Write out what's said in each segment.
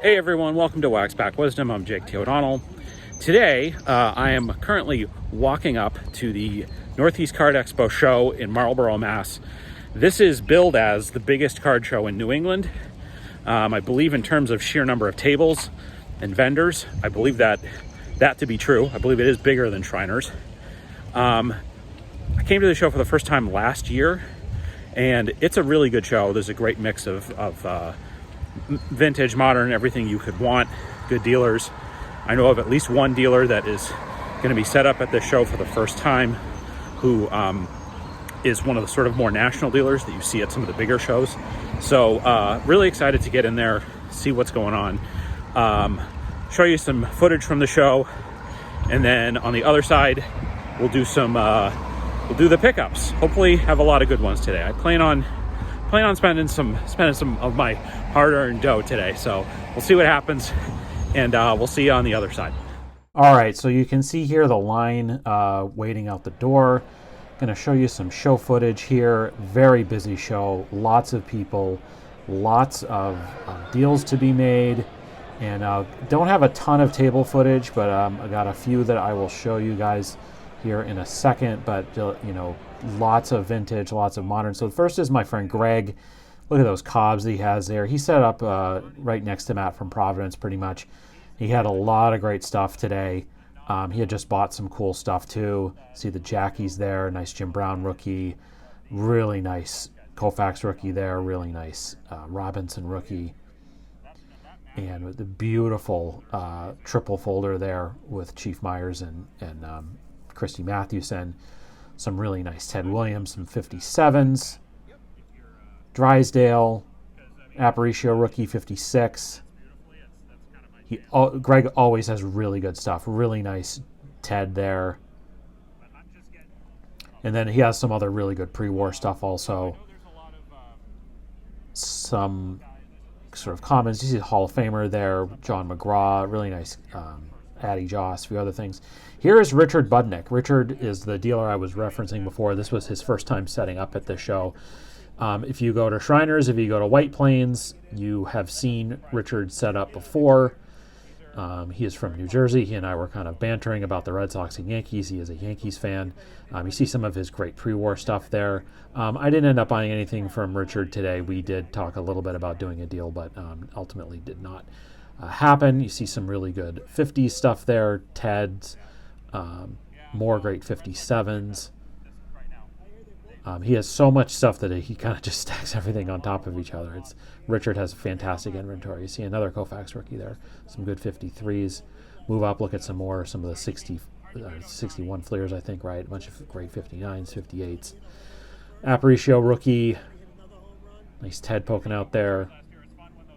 Hey everyone, welcome to Wax Pack Wisdom. I'm Jake T. O'Donnell. Today, I am currently walking up to the Northeast Card Expo show in Marlborough, Mass. This is billed as the biggest card show in New England. I believe in terms of sheer number of tables and vendors, I believe that to be true. I believe it is bigger than Shriners. I came to the show for the first time last year, and it's a really good show. There's a great mix of vintage, modern, everything you could want. Good dealers. I know of at least one dealer that is going to be set up at this show for the first time, who is one of the sort of more national dealers that you see at some of the bigger shows. So really excited to get in there, see what's going on, show you some footage from the show, and then on the other side we'll do the pickups. Hopefully have a lot of good ones today. I plan on spending some of my hard-earned dough today, so we'll see what happens, and we'll see you on the other side. All right, so you can see here the line waiting out the door. Going to show you some show footage here. Very busy show, lots of people, lots of deals to be made, and don't have a ton of table footage, but I got a few that I will show you guys here in a second. But lots of vintage, lots of modern. So first is my friend Greg. Look at those cobs that he has there. He set up right next to Matt from Providence, pretty much. He had a lot of great stuff today. He had just bought some cool stuff too. See the Jackies there, nice Jim Brown rookie, really nice Koufax rookie there, really nice Robinson rookie, and with the beautiful triple folder there with Chief Myers and Christy Mathewson. Some really nice Ted Williams, some 57s. Drysdale, Aparicio rookie 56. Greg always has really good stuff. Really nice Ted there. And then he has some other really good pre-war stuff also. Some sort of commons. You see the Hall of Famer there, John McGraw. Really nice Addy Joss, a few other things. Here is Richard Budnick. Richard is the dealer I was referencing before. This was his first time setting up at the show. If you go to Shriners, if you go to White Plains, you have seen Richard set up before. He is from New Jersey. He and I were kind of bantering about the Red Sox and Yankees. He is a Yankees fan. You see some of his great pre-war stuff there. I didn't end up buying anything from Richard today. We did talk a little bit about doing a deal, but ultimately did not happen. You see some really good 50s stuff there, Teds, more great 57s. He has so much stuff that he kind of just stacks everything on top of each other. Richard has a fantastic inventory. You see another Koufax rookie there, some good 53s. Move up, look at some more, some of the 61 Fleers, I think, right? A bunch of great 59s, 58s. Aparicio rookie, nice Ted poking out there.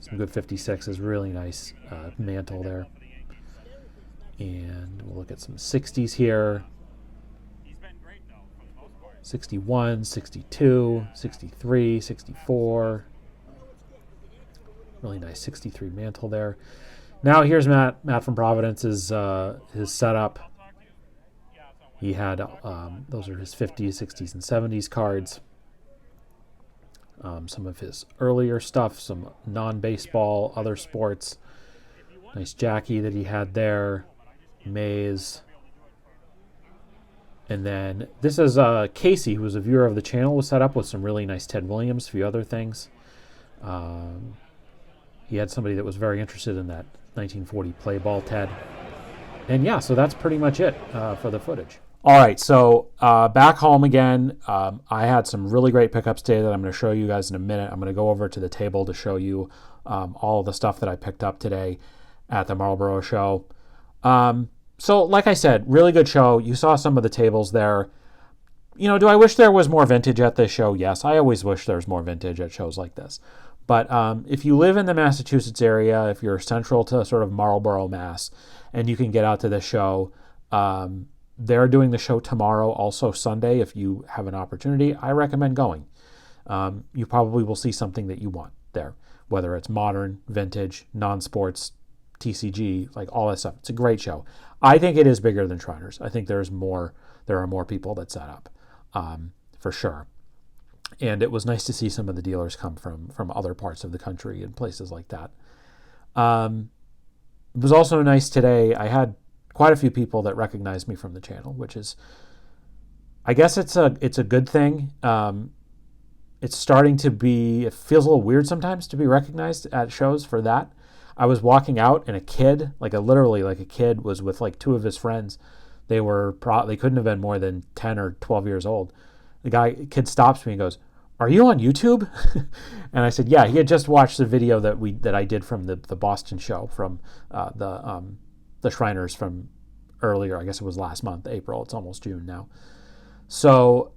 Some good 56s, really nice mantle there. And we'll look at some 60s here. 61, 62, 63, 64. Really nice 63 mantle there. Now here's Matt from Providence's his setup. He had those are his 50s, 60s, and 70s cards. Some of his earlier stuff, some non-baseball, other sports. Nice Jackie that he had there. Mays. And then this is Casey, who was a viewer of the channel, was set up with some really nice Ted Williams, a few other things. He had somebody that was very interested in that 1940 play ball Ted. And yeah, so that's pretty much it for the footage. All right, so back home again. I had some really great pickups today that I'm going to show you guys in a minute. I'm going to go over to the table to show you all of the stuff that I picked up today at the Marlborough show. So like I said, really good show. You saw some of the tables there. Do I wish there was more vintage at this show? Yes, I always wish there was more vintage at shows like this. But if you live in the Massachusetts area, if you're central to sort of Marlborough, Mass, and you can get out to the show, they're doing the show tomorrow, also Sunday. If you have an opportunity, I recommend going. You probably will see something that you want there, whether it's modern, vintage, non-sports, TCG, like all that stuff. It's a great show. I think it is bigger than Shriners. I think there are more people that set up, for sure. And it was nice to see some of the dealers come from other parts of the country and places like that. It was also nice today. I had quite a few people that recognized me from the channel, which is, I guess it's a good thing. It's starting to be, it feels a little weird sometimes to be recognized at shows for that. I was walking out and a kid, literally a kid was with like two of his friends. They couldn't have been more than 10 or 12 years old. Kid stops me and goes, "Are you on YouTube?" And I said, "Yeah." He had just watched the video that I did from the Boston show from the Shriners from earlier. I guess it was last month, April. It's almost June now. So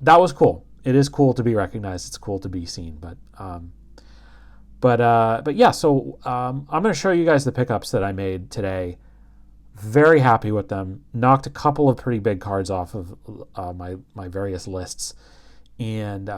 that was cool. It is cool to be recognized. It's cool to be seen. But yeah. So I'm going to show you guys the pickups that I made today. Very happy with them. Knocked a couple of pretty big cards off of my various lists, and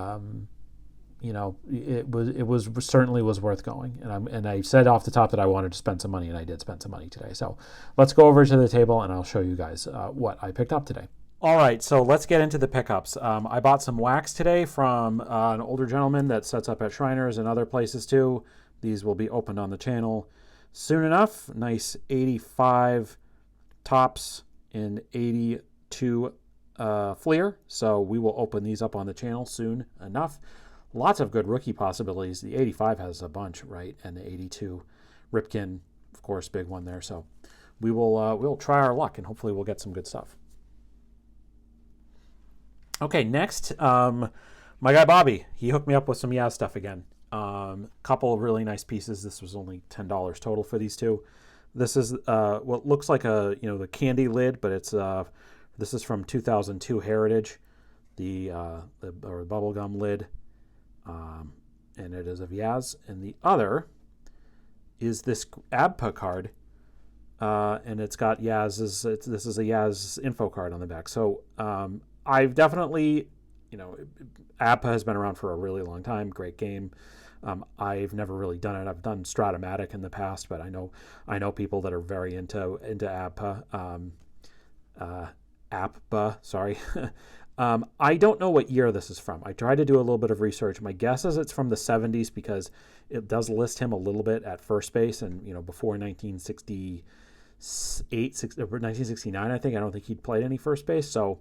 it was certainly was worth going. And I said off the top that I wanted to spend some money, and I did spend some money today. So let's go over to the table, and I'll show you guys what I picked up today. All right, so let's get into the pickups. I bought some wax today from an older gentleman that sets up at Shriners and other places too. These will be opened on the channel soon enough. Nice 85 tops in 82 Fleer. So we will open these up on the channel soon enough. Lots of good rookie possibilities. The 85 has a bunch, right? And the 82 Ripken, of course, big one there. So we will we'll try our luck and hopefully we'll get some good stuff. Okay, next, my guy Bobby, he hooked me up with some Yaz stuff again. Couple of really nice pieces. This was only $10 total for these two. This is what looks like the candy lid, but it's this is from 2002 Heritage, the bubblegum lid, and it is of Yaz. And the other is this APBA card, and it's got Yaz's. This is a Yaz info card on the back. So I've definitely, APBA has been around for a really long time. Great game. I've never really done it. I've done Stratomatic in the past, but I know people that are very into APBA. APBA, sorry. I don't know what year this is from. I tried to do a little bit of research. My guess is it's from the 70s because it does list him a little bit at first base, and before 1969, I think. I don't think he'd played any first base. So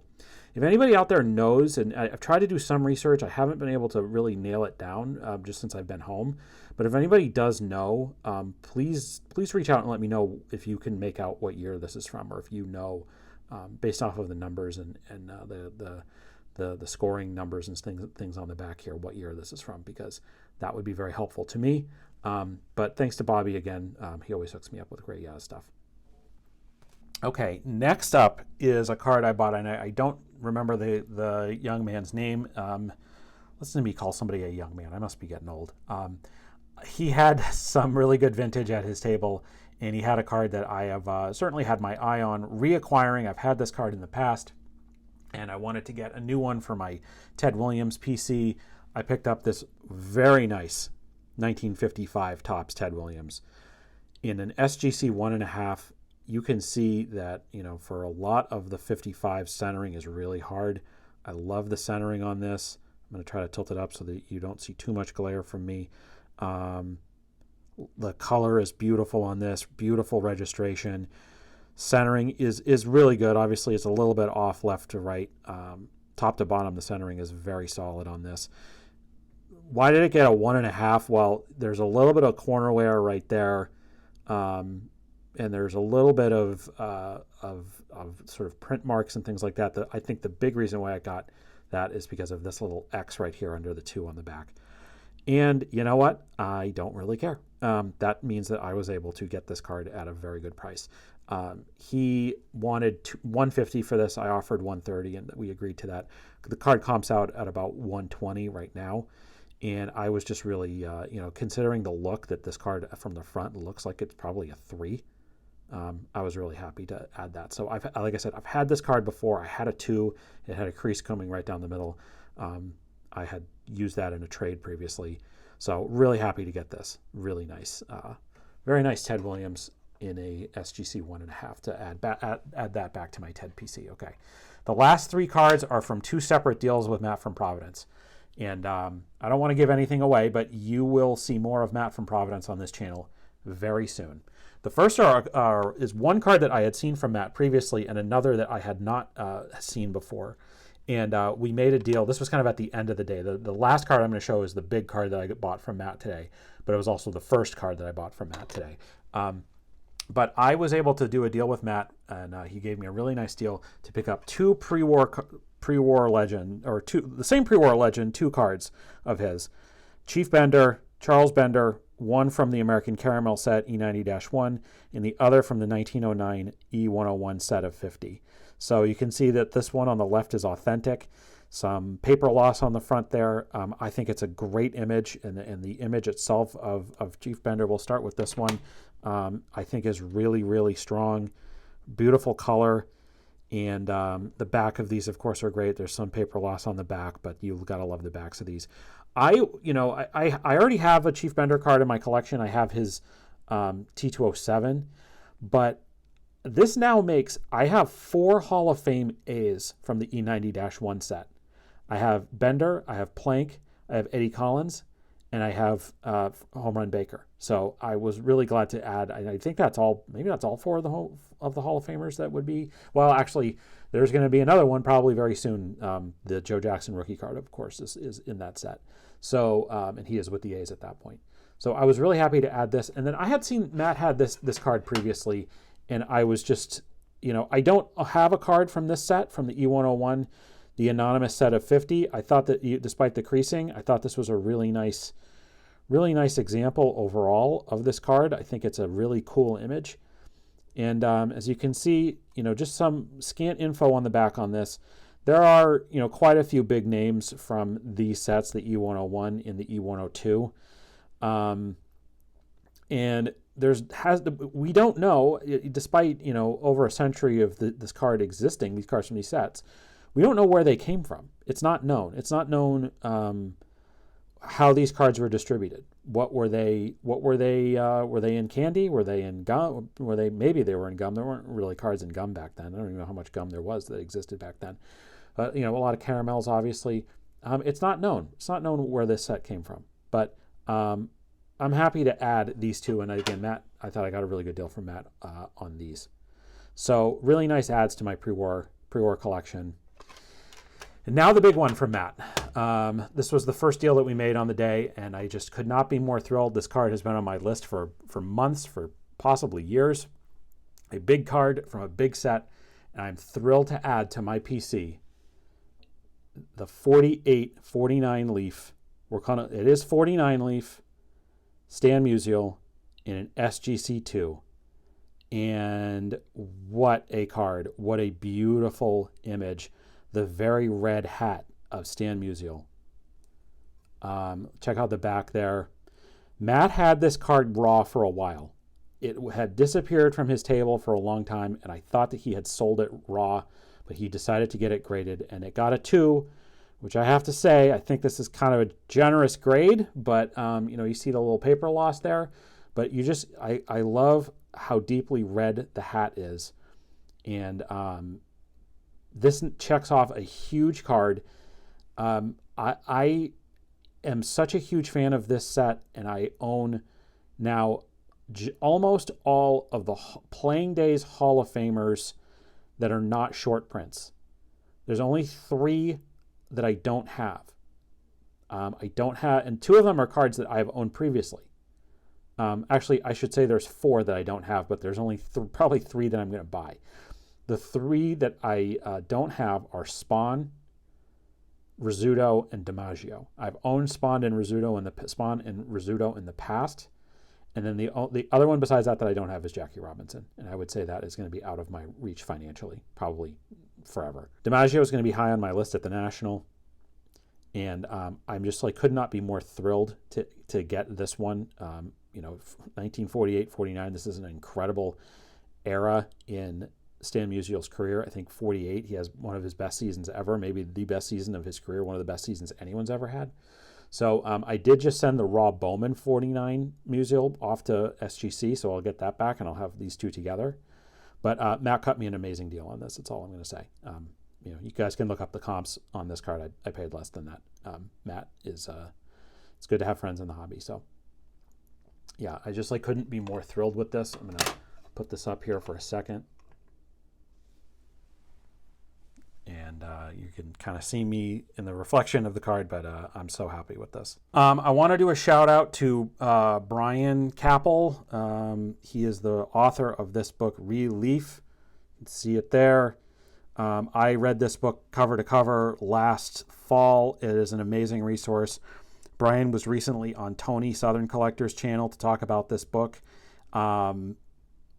if anybody out there knows, and I've tried to do some research, I haven't been able to really nail it down just since I've been home. But if anybody does know, please reach out and let me know if you can make out what year this is from, or if you know, based off of the numbers and the scoring numbers and things on the back here, what year this is from, because that would be very helpful to me. But thanks to Bobby again. He always hooks me up with great Yaz stuff. Okay, next up is a card I bought, and I don't remember the young man's name. Listen to me call somebody a young man. I must be getting old. He had some really good vintage at his table, and he had a card that I have certainly had my eye on reacquiring. I've had this card in the past, and I wanted to get a new one for my Ted Williams PC. I picked up this very nice 1955 Topps Ted Williams in an SGC 1.5. You can see that, for a lot of the 55, centering is really hard. I love the centering on this. I'm going to try to tilt it up so that you don't see too much glare from me. The color is beautiful on this. Beautiful registration. Centering is really good. Obviously, it's a little bit off left to right. Top to bottom, the centering is very solid on this. Why did it get a 1.5? Well, there's a little bit of corner wear right there. And there's a little bit of sort of print marks and things like that. I think the big reason why I got that is because of this little X right here under the 2 on the back. And you know what? I don't really care. That means that I was able to get this card at a very good price. He wanted $150 for this. I offered $130, and we agreed to that. The card comps out at about $120 right now. And I was just really, considering the look that this card from the front looks like it's probably a 3. I was really happy to add that. So like I said, I've had this card before. I had a 2. It had a crease coming right down the middle. I had used that in a trade previously. So really happy to get this. Really nice. Very nice Ted Williams in a SGC 1.5 to add that back to my Ted PC. Okay. The last 3 cards are from 2 separate deals with Matt from Providence. And I don't want to give anything away, but you will see more of Matt from Providence on this channel very soon. The first is one card that I had seen from Matt previously and another that I had not seen before. And we made a deal. This was kind of at the end of the day. The last card I'm going to show is the big card that I bought from Matt today, but it was also the first card that I bought from Matt today. But I was able to do a deal with Matt, and he gave me a really nice deal to pick up two pre-war legend, or the same pre-war legend, two cards of his. Chief Bender, Charles Bender, one from the American Caramel set, E90-1, and the other from the 1909 E101 set of 50. So you can see that this one on the left is authentic. Some paper loss on the front there. I think it's a great image, and the image itself of Chief Bender, we'll start with this one, I think is really, really strong. Beautiful color. And the back of these, of course, are great. There's some paper loss on the back, but you've got to love the backs of these. I already have a Chief Bender card in my collection. I have his T207, but this now I have 4 Hall of Fame A's from the E90-1 set. I have Bender, I have Plank, I have Eddie Collins, and I have Home Run Baker. So I was really glad to add. I think that's all. Maybe that's all 4 of the Hall of Famers that would be. Well, actually, there's going to be another one probably very soon. The Joe Jackson rookie card, of course, is in that set. So and he is with the A's at that point. So I was really happy to add this. And then I had seen Matt had this card previously, and I was just, I don't have a card from this set, from the E101, the anonymous set of 50. I thought that despite the creasing, I thought this was a really nice example overall of this card. I think it's a really cool image. And as you can see, just some scant info on the back on this. There are, quite a few big names from these sets, the E101 and the E102. And we don't know, despite, over a century of this card existing, these cards from these sets, we don't know where they came from. It's not known. It's not known how these cards were distributed. Were they in candy? Were they in gum? Maybe they were in gum. There weren't really cards in gum back then. I don't even know how much gum there was that existed back then. But a lot of caramels, obviously. It's not known. It's not known where this set came from. But I'm happy to add these two. And again, Matt, I thought I got a really good deal from Matt on these. So really nice adds to my pre-war collection. And now the big one from Matt. This was the first deal that we made on the day, and I just could not be more thrilled. This card has been on my list for months, for possibly years. A big card from a big set, and I'm thrilled to add to my PC the 48-49 leaf. It is 49 leaf, Stan Musial in an SGC2. And what a card. What a beautiful image. The very red hat of Stan Musial. Check out the back there. Matt had this card raw for a while. It had disappeared from his table for a long time, and I thought that he had sold it raw, but he decided to get it graded, and it got a 2, which I have to say, I think this is kind of a generous grade, but you see the little paper loss there, but I love how deeply red the hat is, and this checks off a huge card. I am such a huge fan of this set, and I own now almost all of the Playing Days Hall of Famers that are not short prints. There's only 3 that I don't have. And 2 of them are cards that I've owned previously. Actually, I should say there's 4 that I don't have, but there's only probably 3 that I'm going to buy. The 3 that I don't have are Spawn, Rizzuto, and DiMaggio. I've owned Spawn and Rizzuto in the past, and then the other one besides that I don't have is Jackie Robinson, and I would say that is going to be out of my reach financially, probably forever. DiMaggio is going to be high on my list at the National, and I'm just could not be more thrilled to get this one. 1948, 49. This is an incredible era in Stan Musial's career. I think 48, he has one of his best seasons ever, maybe the best season of his career, one of the best seasons anyone's ever had. So I did just send the raw Bowman 49 Musial off to SGC, so I'll get that back and I'll have these 2 together. But Matt cut me an amazing deal on this. That's all I'm going to say. You guys can look up the comps on this card. I paid less than that. Matt is, it's good to have friends in the hobby. So yeah, I just like couldn't be more thrilled with this. I'm gonna put this up here for a second, and you can kind of see me in the reflection of the card, but I'm so happy with this. I want to do a shout out to Brian Capel. He is the author of this book, Relief. You can see it there. I read this book cover to cover last fall. It is an amazing resource. Brian was recently on Tony Southern Collector's channel to talk about this book. And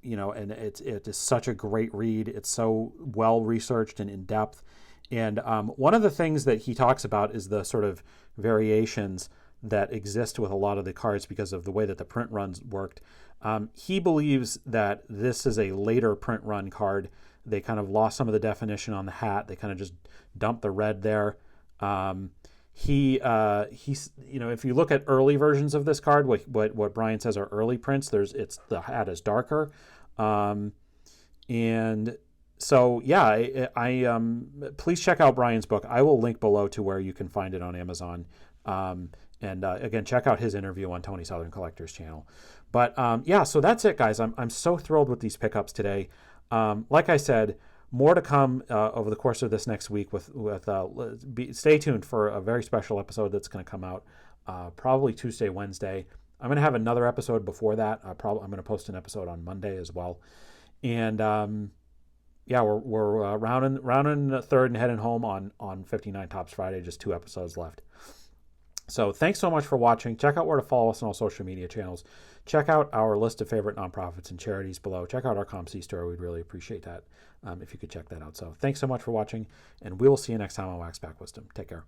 it is such a great read. It's so well researched and in depth. And one of the things that he talks about is the sort of variations that exist with a lot of the cards because of the way that the print runs worked. He believes that this is a later print run card. They kind of lost some of the definition on the hat. They kind of just dumped the red there. He's if you look at early versions of this card, what Brian says are early prints, the hat is darker, and so yeah, I please check out Brian's book. I will link below to where you can find it on Amazon, and again, check out his interview on Tony Southern Collector's channel. But yeah, so that's it, guys. I'm so thrilled with these pickups today. Like I said, more to come over the course of this next week. Stay tuned for a very special episode that's going to come out probably Tuesday, Wednesday. I'm going to have another episode before that. I'm going to post an episode on Monday as well. And yeah, we're rounding the third and heading home on 59 Topps Friday. Just 2 episodes left. So thanks so much for watching. Check out where to follow us on all social media channels. Check out our list of favorite nonprofits and charities below. Check out our ComC store. We'd really appreciate that if you could check that out. So thanks so much for watching, and we will see you next time on Wax Pack Wisdom. Take care.